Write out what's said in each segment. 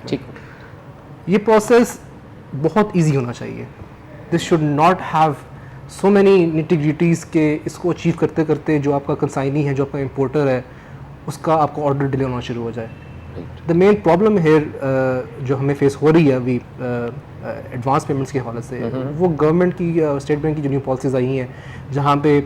ठीक। ये प्रोसेस बहुत इजी होना चाहिए. This should not have so many nitty gritties के इसको अचीव करते करते जो आपका कंसाइनी है, जो आपका इंपोर्टर है, उसका आपको ऑर्डर डिले होना शुरू हो जाए. द मेन प्रॉब्लम हेयर जो हमें फेस हो रही है अभी एडवांस पेमेंट्स के हवाले से, वो गवर्नमेंट की स्टेट बैंक की जो न्यू पॉलिसीज़ आई हैं जहाँ पे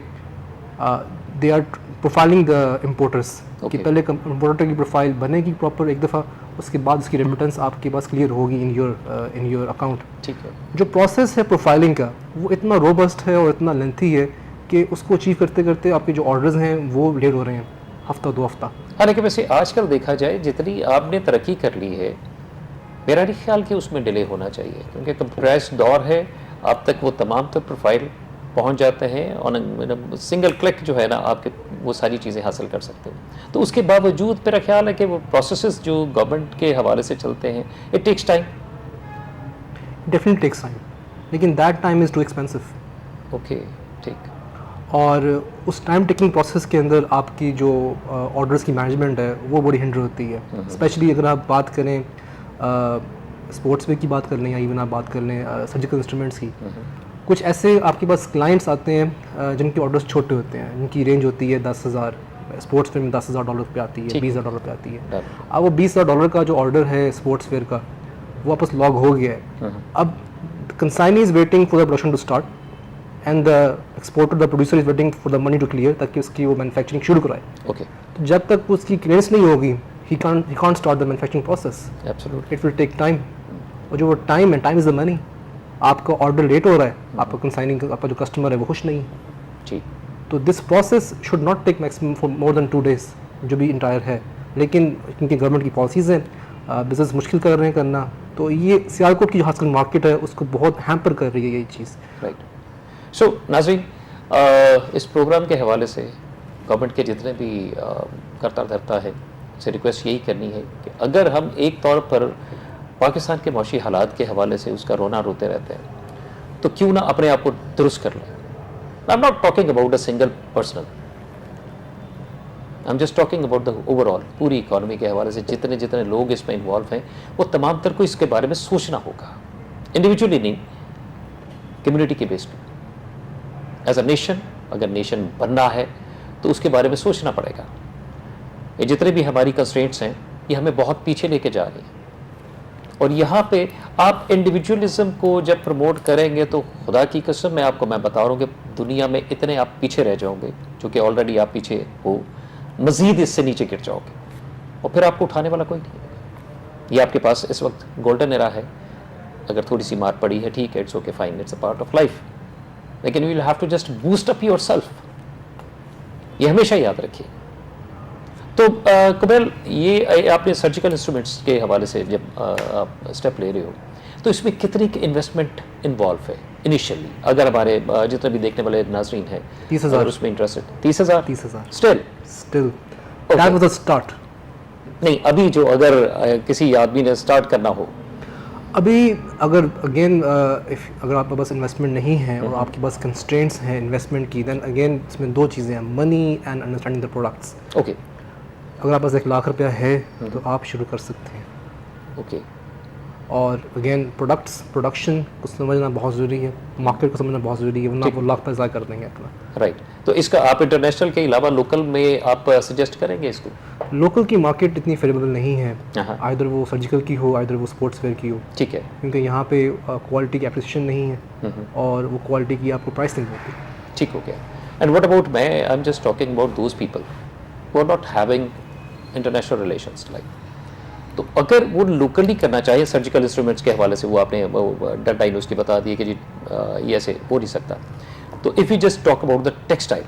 they are profiling the importers कि पहले इम्पोर्टर की प्रोफाइल बनेगी प्रॉपर एक दफ़ा, उसके बाद उसकी रेमिटेंस आपके पास क्लियर होगी इन योर अकाउंट. ठीक है. जो प्रोसेस है प्रोफाइलिंग का वो इतना रोबस्ट है और इतना लेंथी है कि उसको अचीव करते करते आपके जो ऑर्डर्स हैं वो लेट हो रहे हैं, हफ्ता 2 हफ्ता. हाँ, लेकिन वैसे आजकल देखा जाए जितनी आपने तरक्की कर ली है, मेरा नहीं ख्याल कि उसमें डिले होना चाहिए, क्योंकि कंप्रेस्ड दौर है. आप तक वो तमाम तो प्रोफाइल पहुंच जाते हैं और सिंगल क्लिक जो है ना आपके वो सारी चीज़ें हासिल कर सकते हैं. तो उसके बावजूद मेरा ख्याल है कि वो प्रोसेसेस जो गवर्नमेंट के हवाले से चलते हैं, it takes time. Definitely takes time, लेकिन that time is too expensive. Okay, ठीक. और उस टाइम टेकिंग प्रोसेस के अंदर आपकी जो ऑर्डर्स की मैनेजमेंट है वो बड़ी हिंडर होती है. स्पेशली अगर आप बात करें स्पोर्ट्स वेयर की बात कर लें या इवन आप बात कर लें सर्जिकल इंस्ट्रूमेंट्स की, कुछ ऐसे आपके पास क्लाइंट्स आते हैं जिनके ऑर्डर्स छोटे होते हैं, जिनकी रेंज होती है 10,000, स्पोर्ट्स वेयर में $10,000 पे आती है, $20,000 पे आती है. अब वो $20,000 का जो ऑर्डर है स्पोर्ट्स वेयर का वो वापस लॉग हो गया है. अब consignee is waiting for the production to start and the exporter the producer is waiting for the money to clear, ताकि उसकी वो मैन्युफैक्चरिंग शुरू कराए. ओके. तो जब तक उसकी क्लियरेंस नहीं होगी he can't start the manufacturing process. Absolutely. It will take time. और जो वो टाइम है, टाइम इज़ द मनी. आपका ऑर्डर लेट हो रहा है, आपका कंसाइनिंग आपका जो कस्टमर है वो खुश नहीं है. जी. तो this process should not take maximum for more than 2 days जो भी इंटायर है. लेकिन क्योंकि गवर्नमेंट की पॉलिसीज़ हैं, बिजनेस मुश्किल कर रहे हैं करना, तो ये सियालकोट की जो आजकल मार्केट है उसको बहुत हैम्पर कर रही है ये चीज़. राइट. सो नाज़रीन, इस प्रोग्राम के हवाले से गवर्नमेंट के जितने भी करता धरता है से रिक्वेस्ट यही करनी है कि अगर हम एक तौर पर पाकिस्तान के मौशी हालात के हवाले से उसका रोना रोते रहते हैं तो क्यों ना अपने आप को दुरुस्त कर लें. I am not talking about a single personal, I am just talking about the overall पूरी इकॉनमी के हवाले से जितने जितने लोग इसमें इन्वॉल्व हैं वो तमाम तर को इसके बारे में सोचना होगा. इंडिविजुअली नहीं, कम्युनिटी के बेस पे एज अ नेशन. अगर नेशन बनना है तो उसके बारे में सोचना पड़ेगा. ये जितने भी हमारी कंस्ट्रेंट्स हैं ये हमें बहुत पीछे लेके जा रही हैं, और यहाँ पे आप इंडिविजुअलिज्म को जब प्रमोट करेंगे तो खुदा की कसम मैं आपको बता रहा हूँ कि दुनिया में इतने आप पीछे रह जाओगे, जो कि ऑलरेडी आप पीछे हो, मज़ीद इससे नीचे गिर जाओगे और फिर आपको उठाने वाला कोई नहीं. ये आपके पास इस वक्त गोल्डन एरा है. अगर थोड़ी सी मार पड़ी है ठीक है, it's okay, fine, it's a part of life, लेकिन we will have to just boost up yourself. ये हमेशा याद रखिए. तो कुबैल, ये आपने सर्जिकल इंस्ट्रूमेंट्स के हवाले से जब आप स्टेप ले रहे हो तो इसमें कितनी इन्वेस्टमेंट इन्वॉल्व है इनिशियली? अगर हमारे जितने भी देखने वाले नाजरीन हैं 30,000 उसमें interested. 30,000 still that was the start. नहीं, अभी जो अगर किसी आदमी ने स्टार्ट करना हो अभी, अगर अगेन अगर आपके पास इन्वेस्टमेंट नहीं है और आपके पास कंस्ट्रेंट्स हैं इन्वेस्टमेंट की, देन अगेन इसमें 2 चीज़ें हैं, money and understanding the products. Okay. अगर आपके पास 1 लाख रुपया है तो आप शुरू कर सकते हैं. ओके. और अगेन प्रोडक्शन को समझना बहुत ज़रूरी है, मार्केट को समझना बहुत ज़रूरी है, वरना आप लाख पैसा कर देंगे अपना. राइट. तो इसका आप इंटरनेशनल के अलावा लोकल में आप सजेस्ट करेंगे इसको? लोकल की मार्केट इतनी फेवरेबल नहीं है, आइदर वो सर्जिकल की हो, आइदर वो स्पोर्ट्स वेयर की हो. ठीक है. क्योंकि यहाँ पे क्वालिटी की एप्रिसिएशन नहीं है और वो क्वालिटी की आपको प्राइसिंग होती है. ठीक हो गया. एंड व्हाट अबाउट, मैं I am just talking about those people who are not having international relations like, तो अगर वो लोकली करना चाहिए सर्जिकल इंस्ट्रूमेंट्स के हवाले से, वो आपने डेडलाइन उसकी बता दी कि जी ये ऐसे हो नहीं सकता. तो if you just talk about the textile,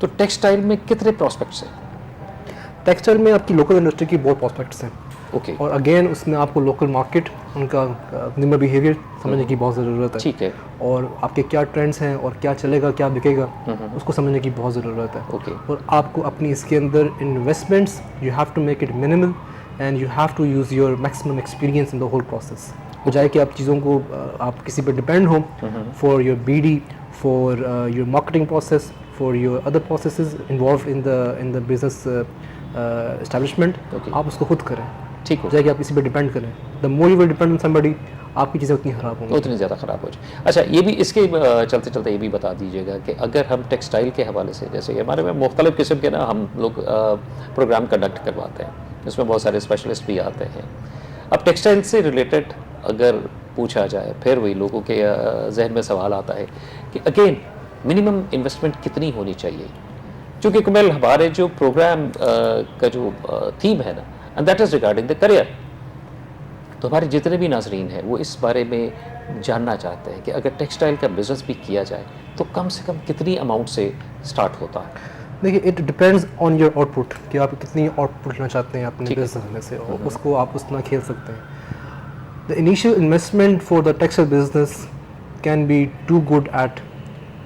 तो टेक्सटाइल में कितने प्रॉस्पेक्ट्स हैं? टेक्सटाइल में आपकी लोकल इंडस्ट्री की बहुत प्रॉस्पेक्ट्स हैं. ओके. और अगेन उसमें आपको लोकल मार्केट, उनका कंज्यूमर बिहेवियर समझने की बहुत ज़रूरत है. ठीक है. और आपके क्या ट्रेंड्स हैं और क्या चलेगा, क्या बिकेगा, उसको समझने की बहुत ज़रूरत है. ओके. और आपको अपनी इसके अंदर investments, you have to make it minimal and you have to use your maximum experience in the whole process. बजाय कि आप चीज़ों को आप किसी पर डिपेंड हो for your BD, for your marketing process, for your other processes involve in the business establishment. आप उसको खुद करें. ठीक हो जाए कि आप किसी पे डिपेंड करें। The more you will depend on somebody, आपकी चीज़ें उतनी ख़राब होंगी। उतनी ज़्यादा ख़राब हो जाए। अच्छा, ये भी इसके चलते चलते ये भी बता दीजिएगा कि अगर हम टेक्सटाइल के हवाले से, जैसे कि हमारे में मुख्तलिफ़ किस्म के ना हम लोग प्रोग्राम कंडक्ट करवाते हैं, इसमें बहुत सारे स्पेशलिस्ट भी आते हैं। अब टेक्सटाइल से रिलेटेड अगर पूछा जाए, फिर वही लोगों के जहन में सवाल आता है कि अगेन मिनिमम इन्वेस्टमेंट कितनी होनी चाहिए, क्योंकि कुमेल हमारे जो प्रोग्राम का जो थीम है ना, and that is regarding the career, तो हमारे जितने भी नाजरीन हैं वो इस बारे में जानना चाहते हैं कि अगर टेक्सटाइल का बिज़नेस भी किया जाए तो कम से कम कितनी अमाउंट से स्टार्ट होता है। देखिए, it depends on your output कि आप कितनी आउटपुट लेना चाहते हैं अपने ठीक है। बिजनेस में से, और उसको आप उतना खेल सकते हैं। The initial investment for the textile business can be to good at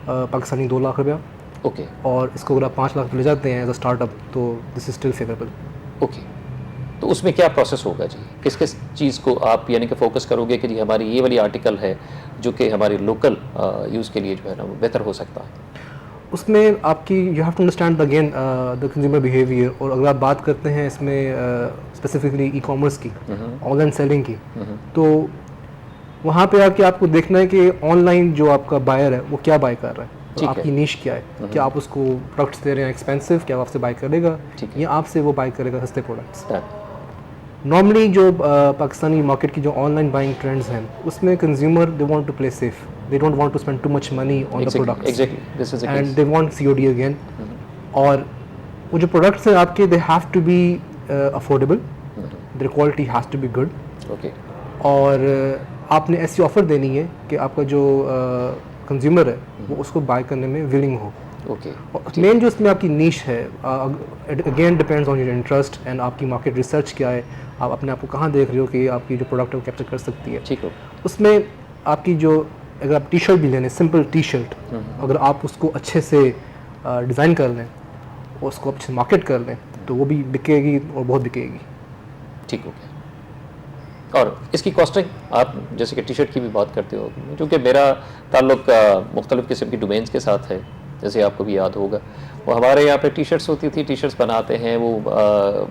Pakistani 2 lakh रुपया, ओके और इसको अगर आप 5 लाख पे ले जाते हैं एज अ स्टार्टअप, तो this is still favourable. Okay, तो उसमें क्या प्रोसेस होगा जी? किस किस चीज़ को आप यानी कि फोकस करोगे कि जी हमारी ये वाली आर्टिकल है जो कि हमारी लोकल यूज़ के लिए जो है ना वो बेहतर हो सकता है? उसमें आपकी you have to understand again the consumer behaviour. और अगर आप बात करते हैं इसमें स्पेसिफिकली ई कॉमर्स की, ऑनलाइन सेलिंग की, तो वहाँ पे आके आपको देखना है कि ऑनलाइन जो आपका बायर है वो क्या बाय कर रहा है, ठीक और है। आपकी नीश क्या है। क्या आप उसको प्रोडक्ट्स दे रहे हैं एक्सपेंसिव, क्या वो आपसे बाय करेगा, ठीक है। या आपसे वो बाय करेगा सस्ते प्रोडक्ट्स। Done. नॉर्मली जो पाकिस्तानी मार्केट की जो ऑनलाइन बाइंग ट्रेंड्स हैं, उसमें consumer they want to play safe, they don't want to spend too much money on the products, Exactly. This is the end case. They want COD again. और वो जो products हैं आपके, they have to be affordable, their quality has to be good, Okay. और आपने ऐसी offer देनी है कि आपका जो कंज्यूमर है वो उसको बाय करने में विलिंग हो। Okay. और मेन जो इसमें आपकी नीश है, again depends on your interest and आपकी मार्केट रिसर्च क्या है, आप अपने आप को कहाँ देख रहे हो कि आपकी जो प्रोडक्ट है वो कैप्चर कर सकती है। ठीक हो। उसमें आपकी जो, अगर आप टी शर्ट भी लेने, सिंपल टी शर्ट, अगर आप उसको अच्छे से डिज़ाइन कर लें, उसको अच्छे से मार्केट कर लें, तो वो भी बिकेगी और बहुत बिकेगी। ठीक हो गया। और इसकी कॉस्टिंग, आप जैसे कि टी शर्ट की भी बात करते हो, क्योंकि मेरा ताल्लुक मुख्तलिफ़ किस्म की डोमेन्स के साथ है, जैसे आपको भी याद होगा, वो हमारे यहाँ पे टी शर्ट्स होती थी, टी शर्ट्स बनाते हैं वो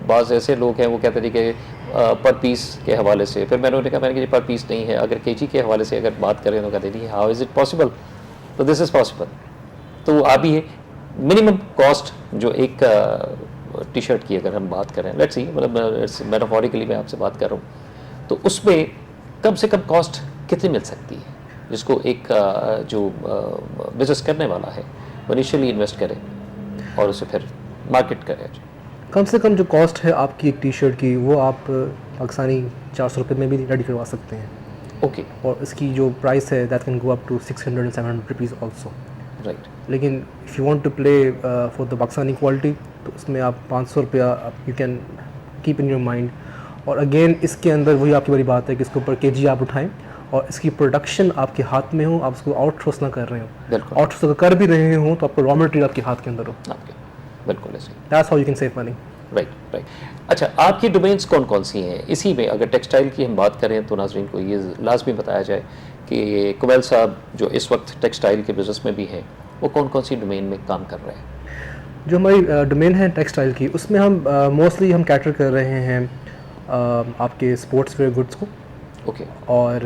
बाज़ ऐसे लोग हैं वो कहते थे कि पर पीस के हवाले से, फिर मैंने उन्हें कहा, मैंने कि पर पीस नहीं है, अगर केजी के हवाले से अगर बात करें तो कहते नहीं, हाउ इज़ इट पॉसिबल, तो दिस इज़ पॉसिबल। तो वो अभी है मिनिमम कॉस्ट जो एक टी शर्ट की अगर हम बात करें, लेट्स सी, मतलब मेटाफोरिकली मैं आपसे बात कर रहा हूँ, तो उसमें कम से कम कॉस्ट कितनी मिल सकती है जिसको एक जो बिजनेस करने वाला है वो इनिशियली इन्वेस्ट करे और उसे फिर मार्केट करे? कम से कम जो कॉस्ट है आपकी एक टी शर्ट की, वो आप पाकिस्तानी 400 रुपये में भी रेडी करवा सकते हैं। ओके, और इसकी जो प्राइस है that can go up to 600 and 700 rupees also. Right. लेकिन if you want to play for the Pakistani quality, तो उसमें आप 500 रुपया you can keep in your mind. और अगेन इसके अंदर वही आपकी बड़ी बात है कि इसके ऊपर केजी आप उठाएं और इसकी प्रोडक्शन आपके हाथ में हो, आप उसको आउटसोर्स ना कर रहे हो। बिल्कुल। आउटसोर्स अगर कर भी रहे हो तो आपको रॉ मटेरियल आपके हाथ के अंदर हो। आपके बिल्कुल ऐसे। That's how you can save money. Right right. अच्छा, आपकी डोमेन्स कौन कौन सी हैं? इसी में अगर टेक्सटाइल की हम बात करें तो नाज़रीन को ये लाजमी बताया जाए कि कुमैल साहब जो इस वक्त टेक्सटाइल के बिज़नेस में भी हैं, वो कौन कौन सी डोमेन में काम कर रहे हैं? जो हमारी डोमेन है टेक्सटाइल की, उसमें हम मोस्टली हम कैटर कर रहे हैं आपके स्पोर्ट्स वेयर गुड्स को, ओके और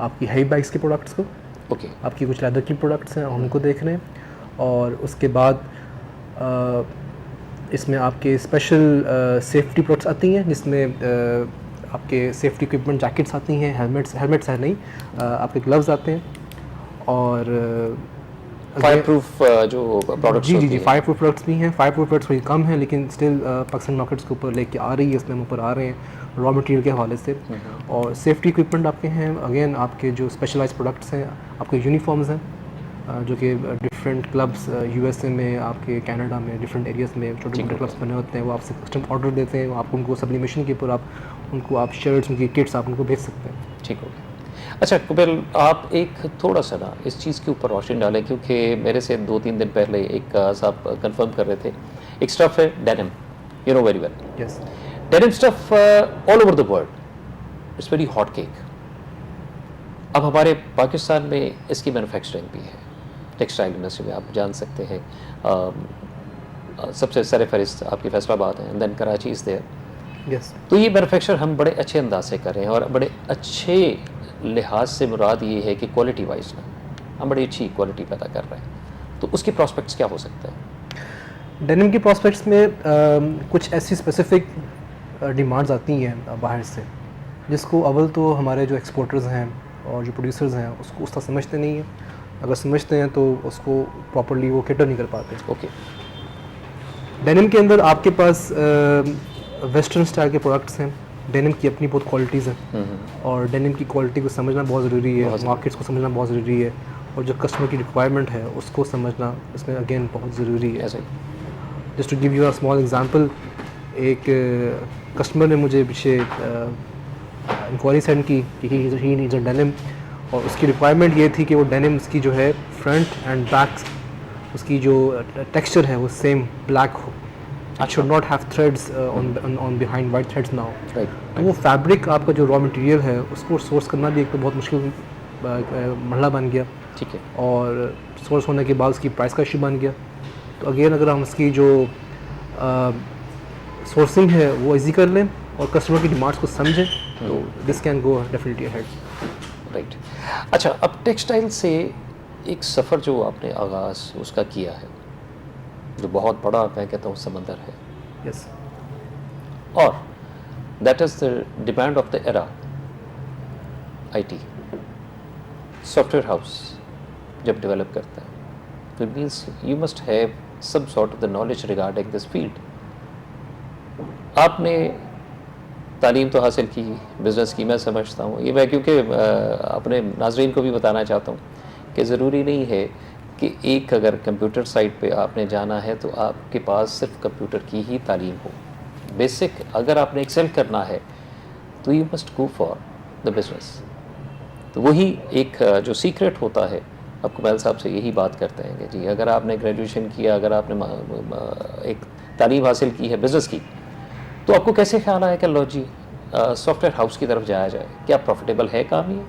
आपकी हेवी बाइक्स के प्रोडक्ट्स को, ओके आपकी कुछ लेदर की प्रोडक्ट्स हैं उनको देख रहे हैं, और उसके बाद इसमें आपके स्पेशल सेफ्टी प्रोडक्ट्स आती हैं, जिसमें आपके सेफ्टी इक्विपमेंट जैकेट्स आती हैं, हेलमेट्स है नहीं, आपके ग्लव्स आते हैं, और फायर प्रूफ जो प्रोडक्ट्स जी जी जी फायर प्रूफ प्रोडक्ट्स भी हैं। फायर प्रूफ प्रोडक्ट्स थोड़ी कम है, लेकिन स्टिल पाकिस्तान मार्केट्स के ऊपर लेके आ रही है, इसमें हम ऊपर आ रहे हैं रॉ मटेरियल के हवाले से। और सेफ्टी इक्विपमेंट आपके हैं, अगेन आपके जो स्पेशलाइज्ड प्रोडक्ट्स हैं, आपके यूनिफॉर्म्स हैं जो कि डिफरेंट क्लब्स USA में, आपके कनाडा में, डिफरेंट एरियाज़ में छोटे मोटे क्लब्स बने होते हैं, वो आपसे कस्टम ऑर्डर देते हैं, आप उनको सब्लिमेशन के ऊपर आप उनको आप शर्ट्स, उनकी किट्स आप उनको भेज सकते हैं। ठीक हो गया। अच्छा कुबेल, आप एक थोड़ा सा ना इस चीज़ के ऊपर रोशनी डालें, क्योंकि मेरे से 2-3 दिन पहले एक साहब कंफर्म कर रहे थे, एक स्टफ़ है denim, you know very well, yes, denim stuff all over the world, it's very hot cake. अब हमारे पाकिस्तान में इसकी मैन्युफैक्चरिंग भी है, टेक्सटाइल इंडस्ट्री में आप जान सकते हैं सबसे सरफहरिस्त आपकी फैसलाबाद है, and then Karachi is there, yes तो ये मैन्युफैक्चर हम बड़े अच्छे अंदाज से कर रहे हैं और बड़े अच्छे लिहाज से मुराद ये है कि क्वालिटी वाइज ना हम बड़ी अच्छी क्वालिटी पैदा कर रहे हैं। तो उसके प्रॉस्पेक्ट्स क्या हो सकते हैं? डेनिम के प्रॉस्पेक्ट्स में कुछ ऐसी स्पेसिफिक डिमांड्स आती हैं बाहर से, जिसको अव्वल तो हमारे जो एक्सपोर्टर्स हैं और जो प्रोड्यूसर्स हैं उसको उस तरह समझते नहीं हैं। अगर समझते हैं तो उसको प्रॉपर्ली वो कैटर नहीं कर पाते। ओके। डेनिम के अंदर आपके पास वेस्टर्न स्टाइल के प्रोडक्ट्स हैं, डेनिम की अपनी बहुत क्वालिटीज़ हैं और डेनिम की क्वालिटी को समझना बहुत ज़रूरी है, मार्केट्स को समझना बहुत ज़रूरी है और जो कस्टमर की रिक्वायरमेंट है उसको समझना इसमें अगेन बहुत ज़रूरी है। ऐसे just to give you a small example, एक कस्टमर ने मुझे पीछे इंक्वायरी सेंड की कि ही नीड्स अ डेनिम और उसकी रिक्वायरमेंट ये थी कि वो डेनिम उसकी जो है फ्रंट एंड बैक उसकी जो टेक्सचर है वो सेम ब्लैक हो। It should not have threads on behind white threads now. Right. तो वो फैब्रिक आपका जो रॉ मटेरियल है उसको सोर्स करना भी एक तो बहुत मुश्किल मरहला बन गया ठीक है। और सोर्स होने के बाद उसकी प्राइस का इशू बन गया। तो अगेन अगर हम उसकी जो सोर्सिंग है वो इजी कर लें और कस्टमर की डिमांड्स को समझें तो this can go definitely ahead. Right. अच्छा, अब टेक्सटाइल से एक सफ़र जो आपने आगाज़ उसका किया है जो बहुत बड़ा मैं कहता हूँ समंदर है, यस और that is the demand of the era. IT software house जब डेवलप करता है तो it means you must have some sort of the knowledge regarding this field. आपने तालीम तो हासिल की, बिज़नेस की, मैं समझता हूँ ये मैं क्योंकि अपने नाजरीन को भी बताना चाहता हूँ कि ज़रूरी नहीं है कि एक अगर कंप्यूटर साइट पे आपने जाना है तो आपके पास सिर्फ कंप्यूटर की ही तालीम हो। बेसिक अगर आपने एक्सेल करना है तो you must go for the business. तो वही एक जो सीक्रेट होता है, अब कुमैल साहब से यही बात करते हैं कि जी अगर आपने ग्रेजुएशन किया, अगर आपने एक तालीम हासिल की है बिज़नेस की, तो आपको कैसे ख्याल आया कि लो जी सॉफ्टवेयर हाउस की तरफ जाया जाए? क्या प्रॉफिटेबल है काम ये?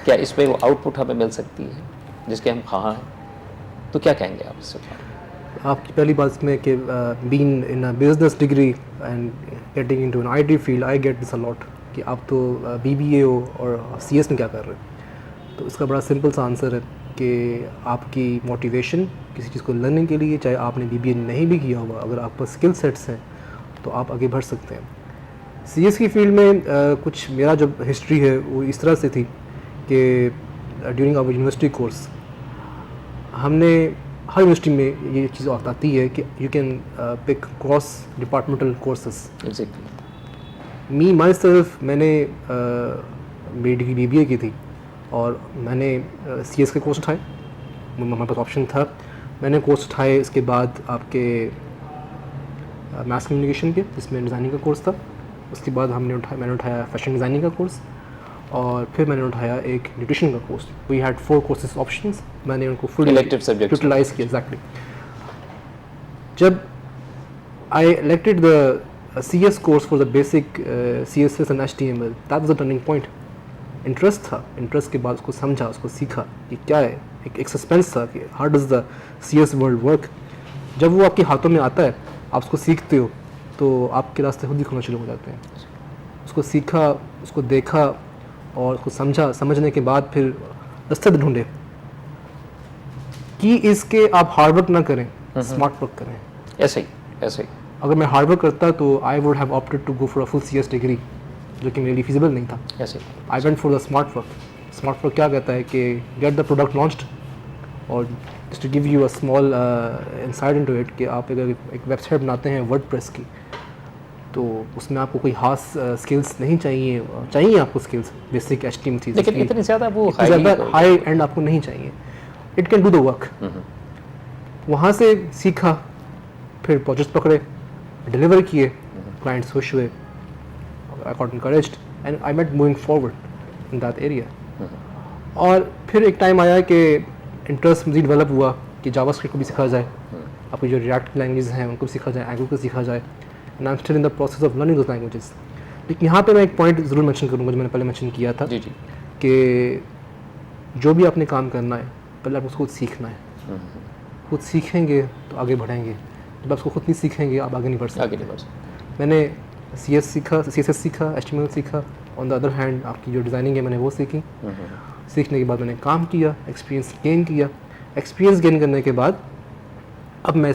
क्या इसमें वो आउटपुट हमें मिल सकती है जिसके हम ख़्वाह हैं? तो क्या कहेंगे आप इससे? आपकी पहली बात में कि being in a business degree and getting into an IT field, I get this a lot कि आप तो बीबीए हो और सीएस में क्या कर रहे हैं। तो इसका बड़ा सिंपल सा आंसर है कि आपकी मोटिवेशन किसी चीज़ को लर्निंग के लिए, चाहे आपने बीबीए नहीं भी किया हुआ, अगर आप पर स्किल सेट्स हैं तो आप आगे बढ़ सकते हैं। सीएस की फील्ड में कुछ मेरा जो हिस्ट्री है वो इस तरह से थी कि ड्यूरिंग आवर यूनिवर्सिटी कोर्स हमने हर यूनिवर्सिटी में ये चीज़ आती है कि you can pick cross departmental courses. Exactly. Me myself मैंने मेरी डिग्री बीबीए की थी और मैंने सीएस के कोर्स उठाए, हमारे पास ऑप्शन था। मैंने कोर्स उठाए, इसके बाद आपके मास कम्युनिकेशन के जिसमें डिज़ाइनिंग का कोर्स था, उसके बाद मैंने उठाया फैशन डिज़ाइनिंग का कोर्स और फिर मैंने उठाया एक न्यूट्रिशन का course. We had 4 courses options, मैंने उनको फुल इलेक्टिव सब्जेक्ट्स यूटिलाइज किया। एग्जैक्टली। जब I elected the CS course for the basic CSS and HTML, that was the turning point. Interest था, इंटरेस्ट के बाद उसको समझा, उसको सीखा कि क्या है, एक सस्पेंस था कि how does the CS world work. जब वो आपके हाथों में आता है, आप उसको सीखते हो तो आपके रास्ते खुद ही खुलना शुरू हो जाते हैं। उसको सीखा, उसको देखा और उसको समझा, समझने के बाद फिर रास्ते ढूंढे कि इसके आप हार्ड वर्क ना करें, स्मार्ट वर्क करें। ऐसे ही। अगर मैं हार्ड वर्क करता तो I would have opted to go for a full CS degree, जो कि मेरे लिए फिजिबल नहीं था। ऐसे I went for the smart work. Smart work क्या कहता है कि गेट द प्रोडक्ट लॉन्च्ड, और just to give you a small insight into it कि आप अगर एक वेबसाइट बनाते हैं वर्डप्रेस की, तो उसमें आपको कोई खास स्किल्स नहीं चाहिए आपको स्किल्स बेसिक HTML थी, लेकिन इतनी ज़्यादा वो हाई एंड आपको नहीं चाहिए। It can do the work. वहाँ से सीखा, फिर प्रोजेक्ट पकड़े, डिलीवर किए, क्लाइंट्स खुश हुए, I got encouraged and I met moving forward in that area. और फिर एक टाइम आया कि इंटरेस्ट मज़ीद डेवलप हुआ कि जावास्क्रिप्ट को भी सीखा जाए, आपकी जो रिएक्ट लैंग्वेज हैं उनको भी सीखा जाए, एंगुलर को सीखा जाए, and I am still in the process of learning those languages. लेकिन यहाँ पे मैं एक पॉइंट ज़रूर मेंशन करूँगा जो मैंने पहले मेंशन किया था जी कि जो भी आपने काम करना है पहले आपको खुद सीखना है। खुद सीखेंगे तो आगे बढ़ेंगे, जब आप उसको खुद नहीं सीखेंगे आप आगे नहीं बढ़ सकते। मैंने CS सीखा, CSS सीखा, HTML सीखा। ऑन द अदर हैंड आपकी जो डिज़ाइनिंग है मैंने वो सीखी। सीखने के बाद मैंने काम किया, एक्सपीरियंस गेन किया। एक्सपीरियंस गेन करने के बाद अब मैं